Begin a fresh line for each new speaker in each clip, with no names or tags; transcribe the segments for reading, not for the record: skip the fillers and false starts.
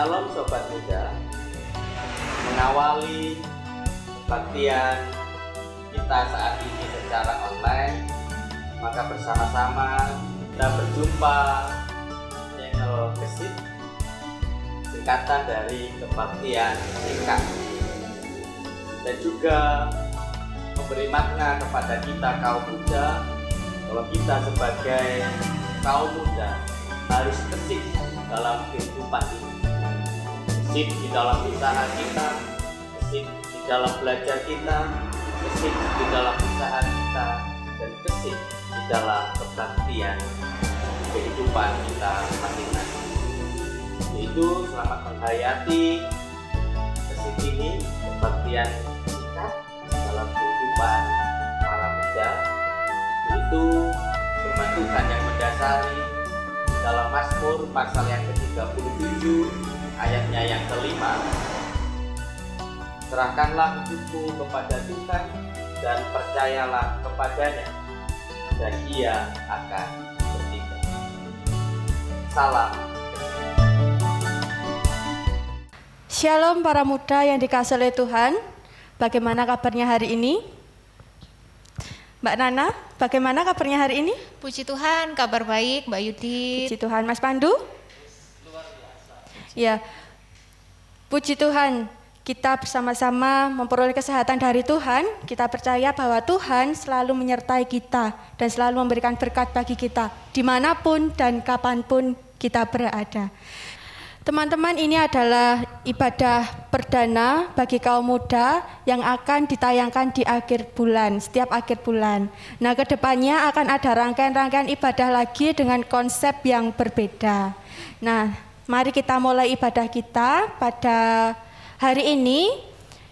Shalom Sobat Muda, mengawali kebaktian kita saat ini secara online, maka bersama-sama kita berjumpa channel Kesit, singkatan dari kebaktian singkat, dan juga memberi makna kepada kita kaum muda bahwa kita sebagai kaum muda harus kesit dalam kehidupan ini. Kesit di dalam usaha kita, kesit di dalam belajar kita, kesit di dalam usaha kita, dan kesit di dalam kebaktian kehidupan kita masing-masing. Yaitu selamat menghayati kesit ini, kebaktian kita dalam kehidupan para muda, yaitu firman Tuhan yang mendasari dalam Mazmur pasal yang ke-37 ayatnya yang ke-5. Serahkanlah hidupku kepada Tuhan dan percayalah kepadanya, dan Ia akan bertindak. Salam.
Shalom para muda yang dikasihi oleh Tuhan. Bagaimana kabarnya hari ini? Mbak Nana, bagaimana kabarnya hari ini?
Puji Tuhan, kabar baik, Mbak Yudit.
Puji Tuhan, Mas Pandu?
Luar biasa.
Ya, puji Tuhan, kita bersama-sama memperoleh kesehatan dari Tuhan. Kita percaya bahwa Tuhan selalu menyertai kita dan selalu memberikan berkat bagi kita, dimanapun dan kapanpun kita berada. Teman-teman, ini adalah ibadah perdana bagi kaum muda yang akan ditayangkan di akhir bulan, setiap akhir bulan. Nah, kedepannya akan ada rangkaian-rangkaian ibadah lagi dengan konsep yang berbeda. Nah, mari kita mulai ibadah kita pada hari ini.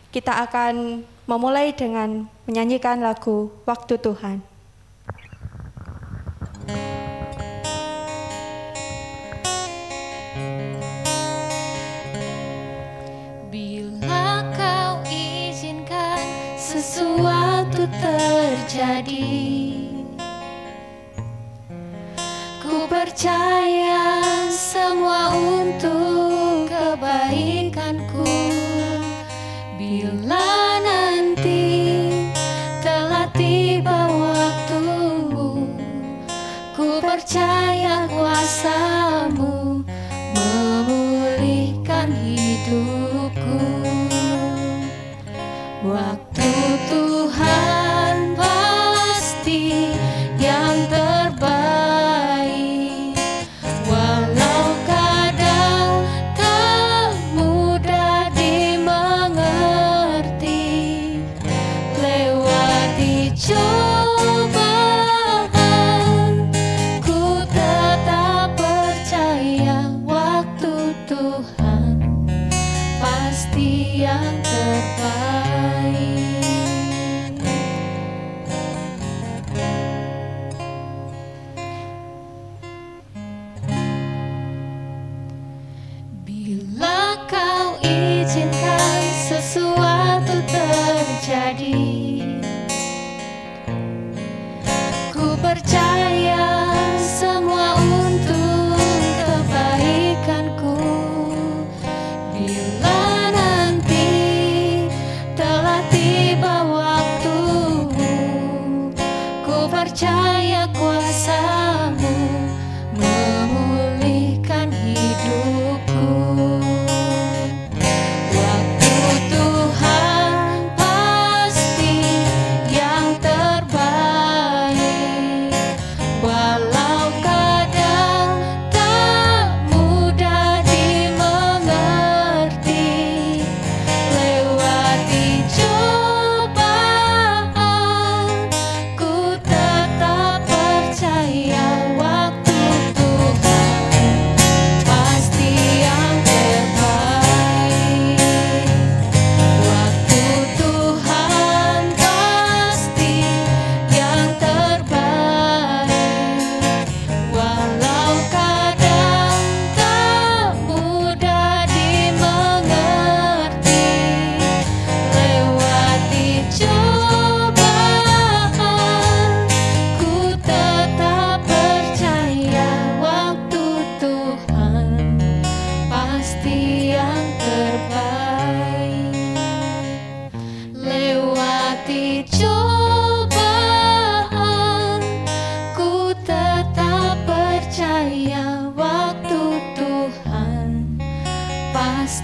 Kita akan memulai dengan menyanyikan lagu Waktu Tuhan.
Sesuatu terjadi, ku percaya semua untuk kebaikanku. Bila nanti telah tiba waktu, ku percaya kuasa-Mu memulihkan hidupku. Waktu Tuhan pasti yang terbaik, walau kadang tak mudah dimengerti. Lewati cobaan, ku tetap percaya waktu Tuhan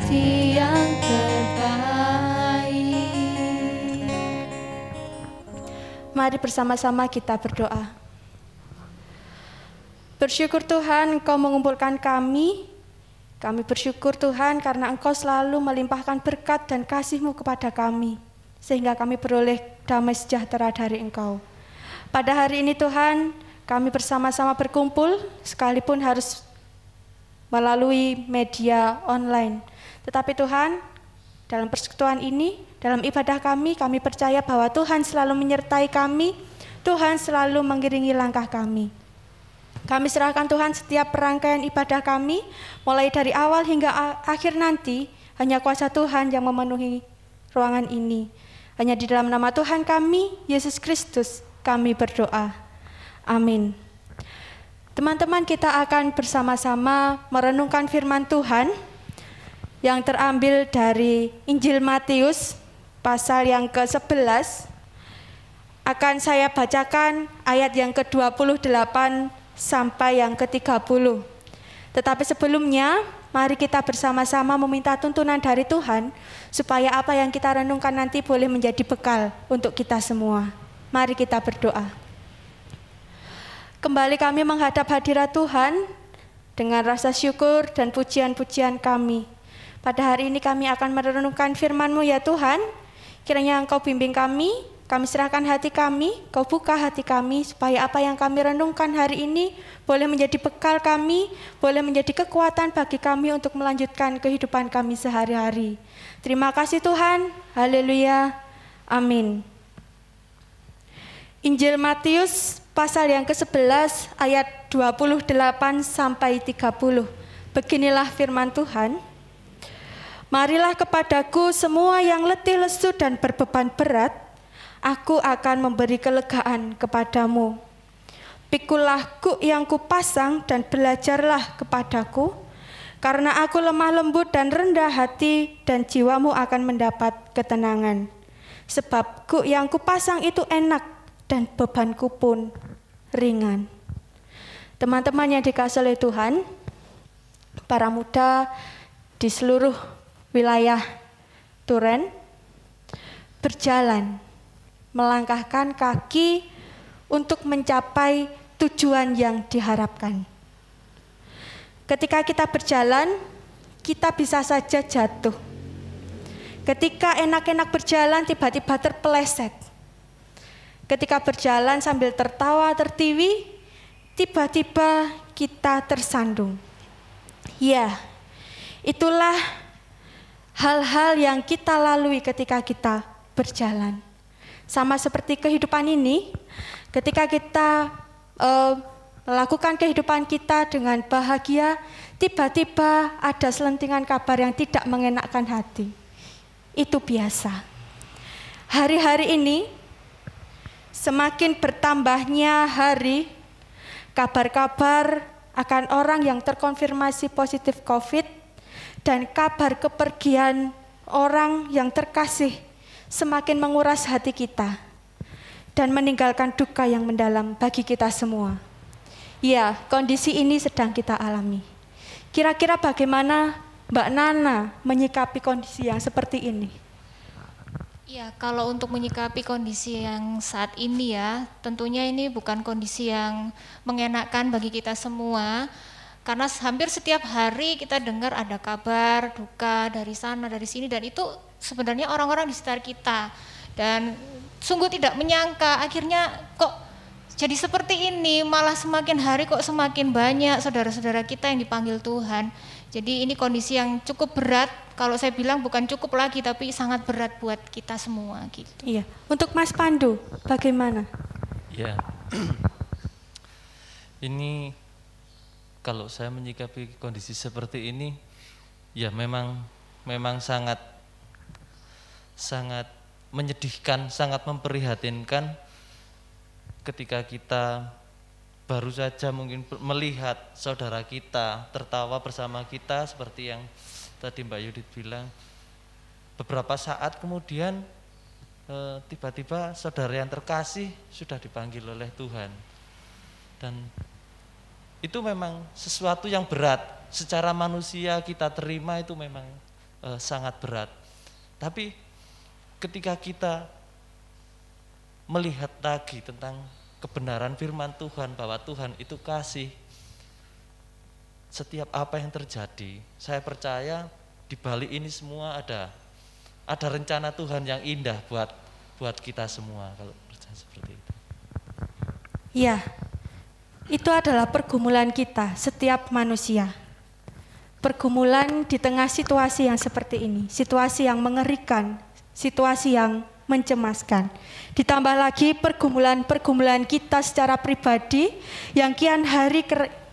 kasih yang terbaik.
Mari bersama-sama kita berdoa. Bersyukur Tuhan Engkau mengumpulkan kami. Kami bersyukur Tuhan karena Engkau selalu melimpahkan berkat dan kasih-Mu kepada kami, sehingga kami beroleh damai sejahtera dari Engkau. Pada hari ini Tuhan, kami bersama-sama berkumpul, sekalipun harus melalui media online. Tetapi Tuhan, dalam persekutuan ini, dalam ibadah kami percaya bahwa Tuhan selalu menyertai kami, Tuhan selalu mengiringi langkah kami. Kami serahkan Tuhan setiap rangkaian ibadah kami, mulai dari awal hingga akhir nanti, hanya kuasa Tuhan yang memenuhi ruangan ini. Hanya di dalam nama Tuhan kami, Yesus Kristus, kami berdoa. Amin. Teman-teman, kita akan bersama-sama merenungkan firman Tuhan yang terambil dari Injil Matius, pasal yang ke-11. Akan saya bacakan ayat yang ke-28 sampai yang ke-30. Tetapi sebelumnya, mari kita bersama-sama meminta tuntunan dari Tuhan, supaya apa yang kita renungkan nanti boleh menjadi bekal untuk kita semua. Mari kita berdoa. Kembali kami menghadap hadirat Tuhan dengan rasa syukur dan pujian-pujian kami. Pada hari ini kami akan merenungkan firman-Mu ya Tuhan. Kiranya Engkau bimbing kami serahkan hati kami, Kau buka hati kami, supaya apa yang kami renungkan hari ini boleh menjadi bekal kami, boleh menjadi kekuatan bagi kami untuk melanjutkan kehidupan kami sehari-hari. Terima kasih Tuhan, haleluya, amin. Injil Matius pasal yang ke-11 ayat 28 sampai 30. Beginilah firman Tuhan. Marilah kepadaku semua yang letih lesu dan berbeban berat, aku akan memberi kelegaan kepadamu. Pikulah kuk yang kupasang dan belajarlah kepadaku, karena aku lemah lembut dan rendah hati, dan jiwamu akan mendapat ketenangan. Sebab kuk yang kupasang itu enak dan bebanku pun ringan. Teman-teman yang dikasihi oleh Tuhan, para muda di seluruh wilayah Turen berjalan, melangkahkan kaki untuk mencapai tujuan yang diharapkan. Ketika kita berjalan, kita bisa saja jatuh. Ketika enak-enak berjalan, tiba-tiba terpeleset. Ketika berjalan sambil tertawa, tertiwi, tiba-tiba kita tersandung. Ya, itulah hal-hal yang kita lalui ketika kita berjalan. Sama seperti kehidupan ini, ketika kita melakukan kehidupan kita dengan bahagia, tiba-tiba ada selentingan kabar yang tidak mengenakkan hati. Itu biasa. Hari-hari ini, semakin bertambahnya hari, kabar-kabar akan orang yang terkonfirmasi positif COVID, dan kabar kepergian orang yang terkasih semakin menguras hati kita dan meninggalkan duka yang mendalam bagi kita semua. Ya, kondisi ini sedang kita alami. Kira-kira bagaimana Mbak Nana menyikapi kondisi yang seperti ini?
Ya, kalau untuk menyikapi kondisi yang saat ini ya, tentunya ini bukan kondisi yang mengenakan bagi kita semua. Karena hampir setiap hari kita dengar ada kabar duka dari sana, dari sini, dan itu sebenarnya orang-orang di sekitar kita. Dan sungguh tidak menyangka akhirnya kok jadi seperti ini, malah semakin hari kok semakin banyak saudara-saudara kita yang dipanggil Tuhan. Jadi ini kondisi yang cukup berat, kalau saya bilang bukan cukup lagi tapi sangat berat buat kita semua gitu.
Iya. Untuk Mas Pandu, bagaimana?
Ya, ini kalau saya menyikapi kondisi seperti ini, ya memang sangat menyedihkan, sangat memprihatinkan ketika kita baru saja mungkin melihat saudara kita tertawa bersama kita seperti yang tadi Mbak Yudit bilang. Beberapa saat kemudian tiba-tiba saudara yang terkasih sudah dipanggil oleh Tuhan. Dan itu memang sesuatu yang berat, secara manusia kita terima itu memang sangat berat. Tapi ketika kita melihat lagi tentang kebenaran firman Tuhan, bahwa Tuhan itu kasih, setiap apa yang terjadi, saya percaya di balik ini semua ada rencana Tuhan yang indah buat kita semua, kalau percaya seperti itu.
Ya, itu adalah pergumulan kita, setiap manusia. Pergumulan di tengah situasi yang seperti ini, situasi yang mengerikan, situasi yang mencemaskan. Ditambah lagi pergumulan-pergumulan kita secara pribadi yang kian hari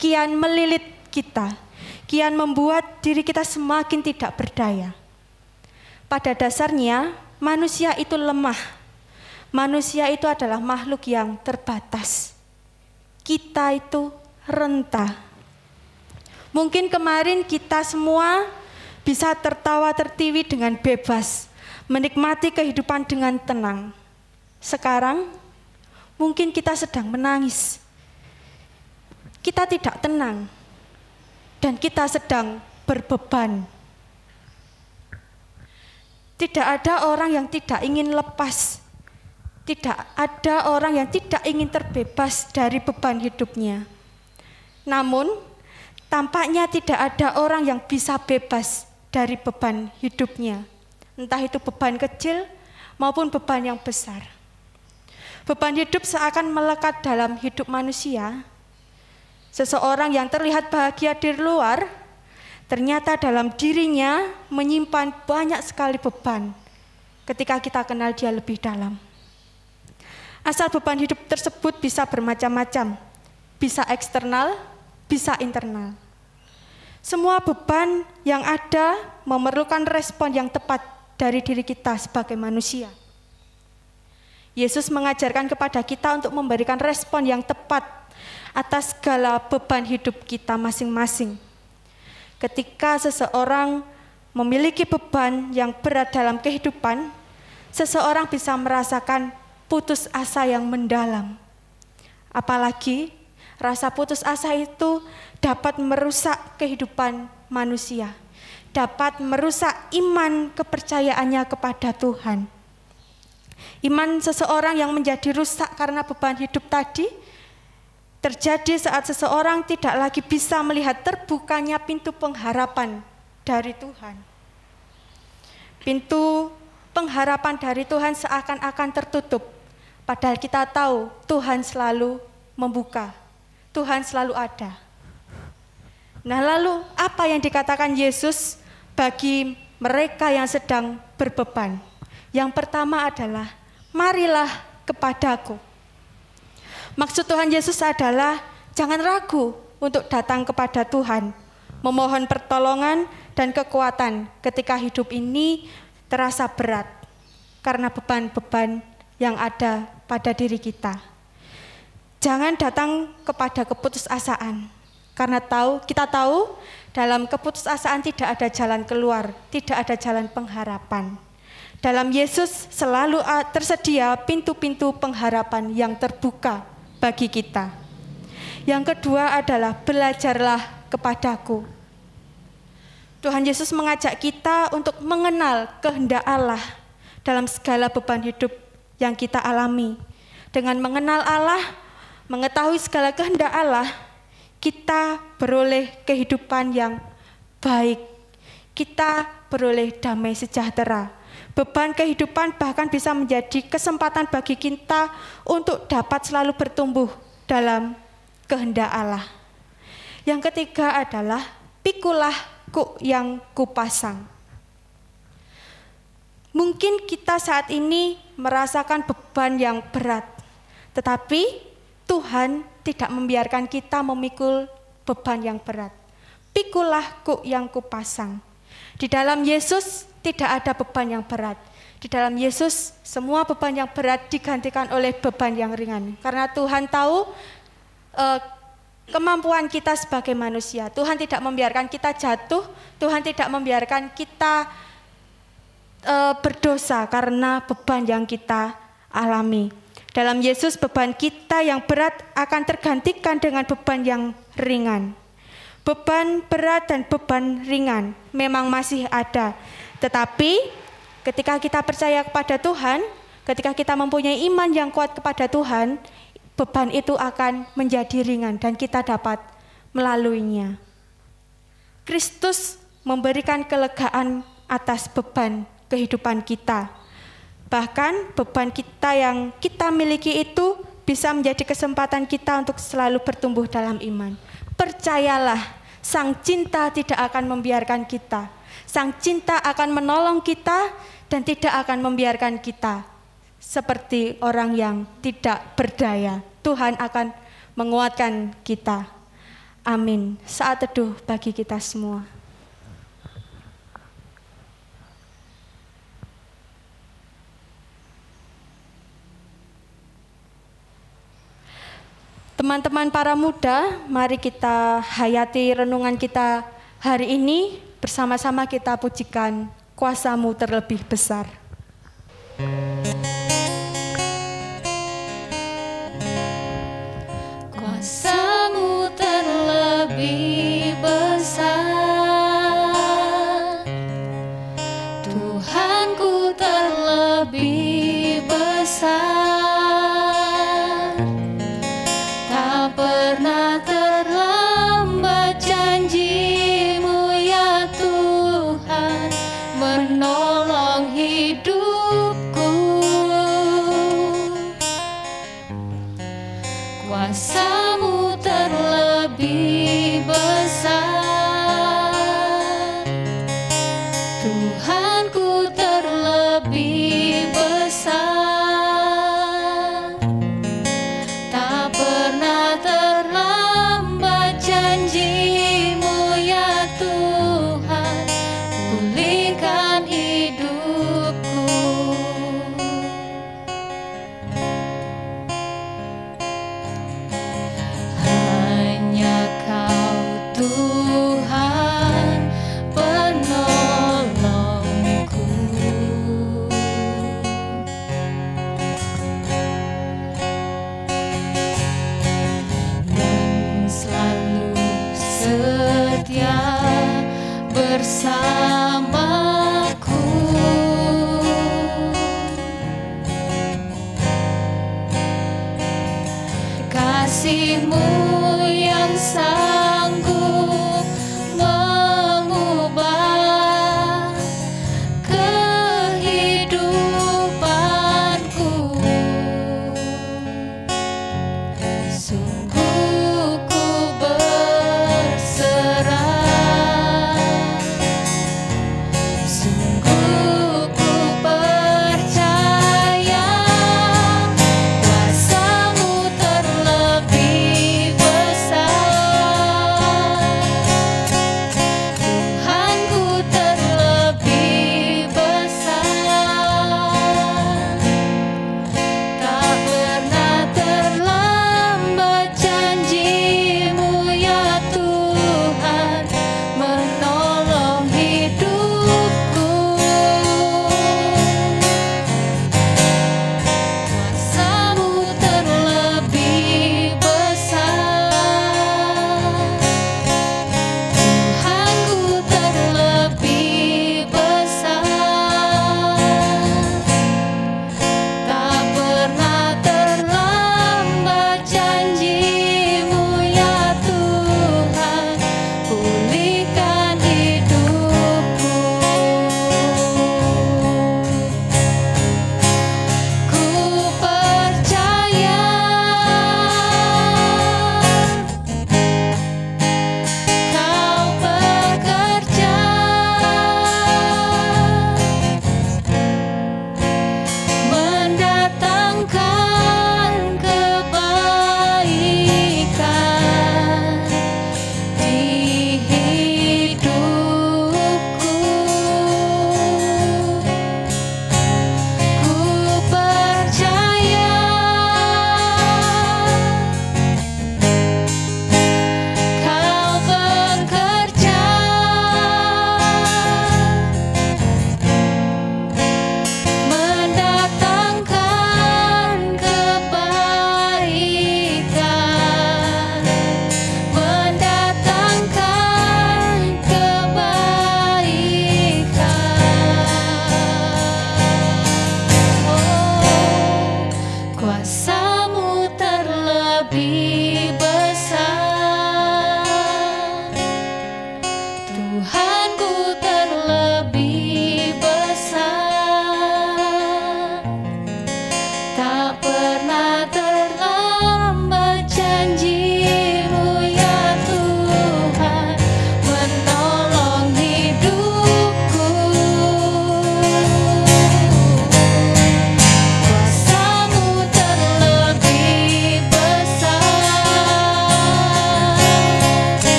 kian melilit kita, kian membuat diri kita semakin tidak berdaya. Pada dasarnya manusia itu lemah. Manusia itu adalah makhluk yang terbatas. Kita itu renta. Mungkin kemarin kita semua bisa tertawa tertiwi dengan bebas, menikmati kehidupan dengan tenang. Sekarang mungkin kita sedang menangis. Kita tidak tenang dan kita sedang berbeban. Tidak ada orang yang tidak ingin lepas. Tidak ada orang yang tidak ingin terbebas dari beban hidupnya. Namun, tampaknya tidak ada orang yang bisa bebas dari beban hidupnya. Entah itu beban kecil maupun beban yang besar. Beban hidup seakan melekat dalam hidup manusia. Seseorang yang terlihat bahagia di luar, ternyata dalam dirinya menyimpan banyak sekali beban ketika kita kenal dia lebih dalam. Asal beban hidup tersebut bisa bermacam-macam, bisa eksternal, bisa internal. Semua beban yang ada memerlukan respon yang tepat dari diri kita sebagai manusia. Yesus mengajarkan kepada kita untuk memberikan respon yang tepat atas segala beban hidup kita masing-masing. Ketika seseorang memiliki beban yang berat dalam kehidupan, seseorang bisa merasakan putus asa yang mendalam. Apalagi rasa putus asa itu dapat merusak kehidupan manusia, dapat merusak iman kepercayaannya kepada Tuhan. Iman seseorang yang menjadi rusak karena beban hidup tadi terjadi saat seseorang tidak lagi bisa melihat terbukanya pintu pengharapan dari Tuhan. Pintu pengharapan dari Tuhan seakan-akan tertutup, padahal kita tahu Tuhan selalu membuka, Tuhan selalu ada. Nah, lalu apa yang dikatakan Yesus bagi mereka yang sedang berbeban? Yang pertama adalah, marilah kepadaku. Maksud Tuhan Yesus adalah jangan ragu untuk datang kepada Tuhan, memohon pertolongan dan kekuatan ketika hidup ini terasa berat karena beban-beban yang ada pada diri kita. Jangan datang kepada keputusasaan, karena kita tahu dalam keputusasaan tidak ada jalan keluar, tidak ada jalan pengharapan. Dalam Yesus selalu tersedia pintu-pintu pengharapan yang terbuka bagi kita. Yang kedua adalah belajarlah kepadaku. Tuhan Yesus mengajak kita untuk mengenal kehendak Allah dalam segala beban hidup yang kita alami. Dengan mengenal Allah, mengetahui segala kehendak Allah, kita beroleh kehidupan yang baik. Kita beroleh damai sejahtera. Beban kehidupan bahkan bisa menjadi kesempatan bagi kita untuk dapat selalu bertumbuh dalam kehendak Allah. Yang ketiga adalah pikulah kuk yang kupasang. Mungkin kita saat ini merasakan beban yang berat, tetapi Tuhan tidak membiarkan kita memikul beban yang berat. Pikulah kuk yang kupasang. Di dalam Yesus tidak ada beban yang berat. Di dalam Yesus semua beban yang berat digantikan oleh beban yang ringan. Karena Tuhan tahu kemampuan kita sebagai manusia. Tuhan tidak membiarkan kita jatuh. Tuhan tidak membiarkan kita berdosa karena beban yang kita alami. Dalam Yesus beban kita yang berat akan tergantikan dengan beban yang ringan. beban berat dan beban ringan memang masih ada. Tetapi ketika kita percaya kepada Tuhan, ketika kita mempunyai iman yang kuat kepada Tuhan, beban itu akan menjadi ringan dan kita dapat melaluinya. Kristus memberikan kelegaan atas beban kehidupan kita. Bahkan beban kita yang kita miliki itu bisa menjadi kesempatan kita untuk selalu bertumbuh dalam iman. Percayalah, Sang Cinta tidak akan membiarkan kita. Sang Cinta akan menolong kita dan tidak akan membiarkan kita seperti orang yang tidak berdaya. Tuhan akan menguatkan kita. Amin. Saat teduh bagi kita semua. Teman-teman para muda, mari kita hayati renungan kita hari ini. Bersama-sama kita pujikan Kuasa-Mu terlebih besar.
Kuasa-Mu terlebih besar, Tuhanku terlebih besar. Tak pernah terlambat janji-Mu ya Tuhan, menolong hidupku. Kuasa-Mu terlebih besar, Tuhanku terlebih besar. Tak pernah terlambat janji-Mu ya Tuhan, pulihkan hidupku. Hanya Kau Tuhan penolongku, yang selalu setia bersamaku. Kasih-Mu yang sanggup mengubah kehidupanku. Sungguh ku berserah,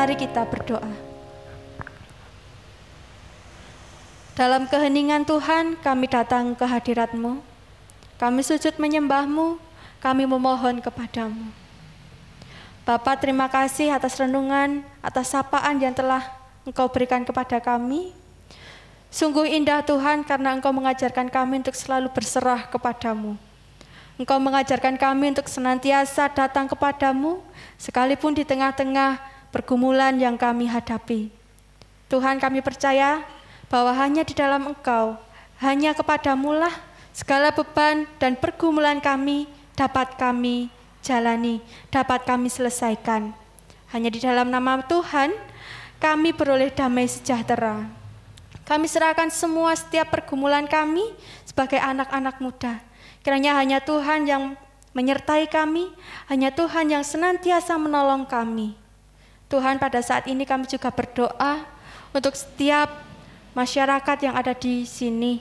Mari kita berdoa. Dalam keheningan Tuhan, kami datang ke hadirat-Mu. Kami sujud menyembah-Mu, kami memohon kepadamu. Bapa, terima kasih atas renungan, atas sapaan yang telah Engkau berikan kepada kami. Sungguh indah Tuhan, karena Engkau mengajarkan kami untuk selalu berserah kepadamu. Engkau mengajarkan kami untuk senantiasa datang kepadamu, sekalipun di tengah-tengah pergumulan yang kami hadapi. Tuhan, kami percaya bahwa hanya di dalam Engkau, hanya kepadamu-lah segala beban dan pergumulan kami dapat kami jalani, dapat kami selesaikan. Hanya di dalam nama Tuhan, kami beroleh damai sejahtera. Kami serahkan semua setiap pergumulan kami sebagai anak-anak muda. Kiranya hanya Tuhan yang menyertai kami, hanya Tuhan yang senantiasa menolong kami. Tuhan, pada saat ini kami juga berdoa untuk setiap masyarakat yang ada di sini.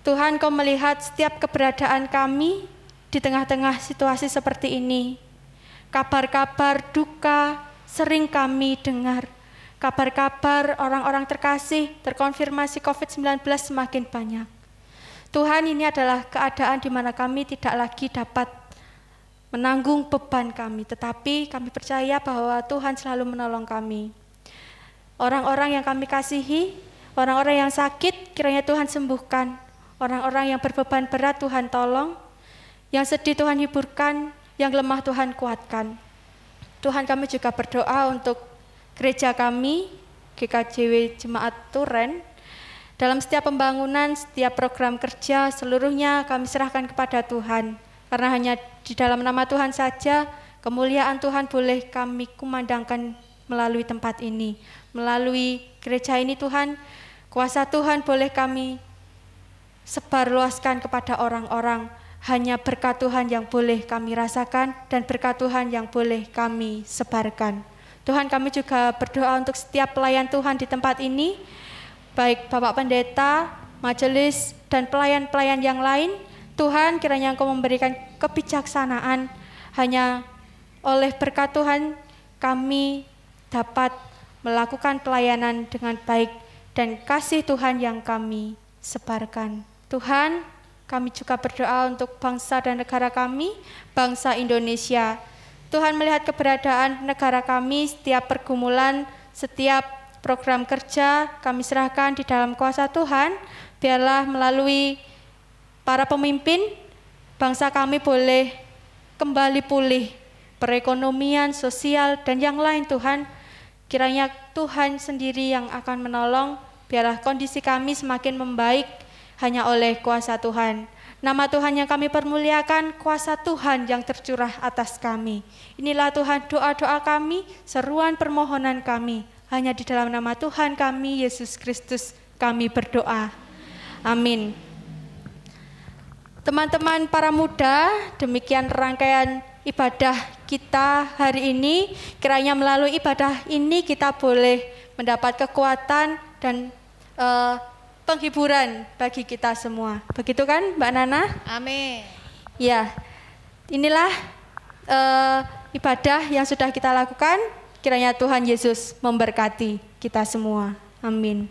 Tuhan, Kau melihat setiap keberadaan kami di tengah-tengah situasi seperti ini. Kabar-kabar duka sering kami dengar. Kabar-kabar orang-orang terkasih terkonfirmasi COVID-19 semakin banyak. Tuhan, ini adalah keadaan di mana kami tidak lagi dapat menanggung beban kami, tetapi kami percaya bahwa Tuhan selalu menolong kami. Orang-orang yang kami kasihi, orang-orang yang sakit, kiranya Tuhan sembuhkan. Orang-orang yang berbeban berat, Tuhan tolong. Yang sedih, Tuhan hiburkan. Yang lemah, Tuhan kuatkan. Tuhan, kami juga berdoa untuk gereja kami, GKJW Jemaat Turen. Dalam setiap pembangunan, setiap program kerja, seluruhnya kami serahkan kepada Tuhan. Karena hanya di dalam nama Tuhan saja, kemuliaan Tuhan boleh kami kumandangkan melalui tempat ini. Melalui gereja ini Tuhan, kuasa Tuhan boleh kami sebarluaskan kepada orang-orang. Hanya berkat Tuhan yang boleh kami rasakan dan berkat Tuhan yang boleh kami sebarkan. Tuhan, kami juga berdoa untuk setiap pelayan Tuhan di tempat ini, baik Bapak Pendeta, majelis, dan pelayan-pelayan yang lain. Tuhan, kiranya Engkau memberikan kebijaksanaan. Hanya oleh berkat Tuhan kami dapat melakukan pelayanan dengan baik dan kasih Tuhan yang kami sebarkan. Tuhan, kami juga berdoa untuk bangsa dan negara kami, bangsa Indonesia. Tuhan, melihat keberadaan negara kami, setiap pergumulan, setiap program kerja kami serahkan di dalam kuasa Tuhan. Biarlah melalui para pemimpin, bangsa kami boleh kembali pulih, perekonomian, sosial, dan yang lain Tuhan. Kiranya Tuhan sendiri yang akan menolong, biarlah kondisi kami semakin membaik hanya oleh kuasa Tuhan. Nama Tuhan yang kami permuliakan, kuasa Tuhan yang tercurah atas kami. Inilah Tuhan doa-doa kami, seruan permohonan kami. Hanya di dalam nama Tuhan kami, Yesus Kristus, kami berdoa. Amin. Teman-teman para muda, demikian rangkaian ibadah kita hari ini. Kiranya melalui ibadah ini kita boleh mendapat kekuatan dan penghiburan bagi kita semua. Begitu kan Mbak Nana?
Amin.
Ya, inilah ibadah yang sudah kita lakukan. Kiranya Tuhan Yesus memberkati kita semua. Amin.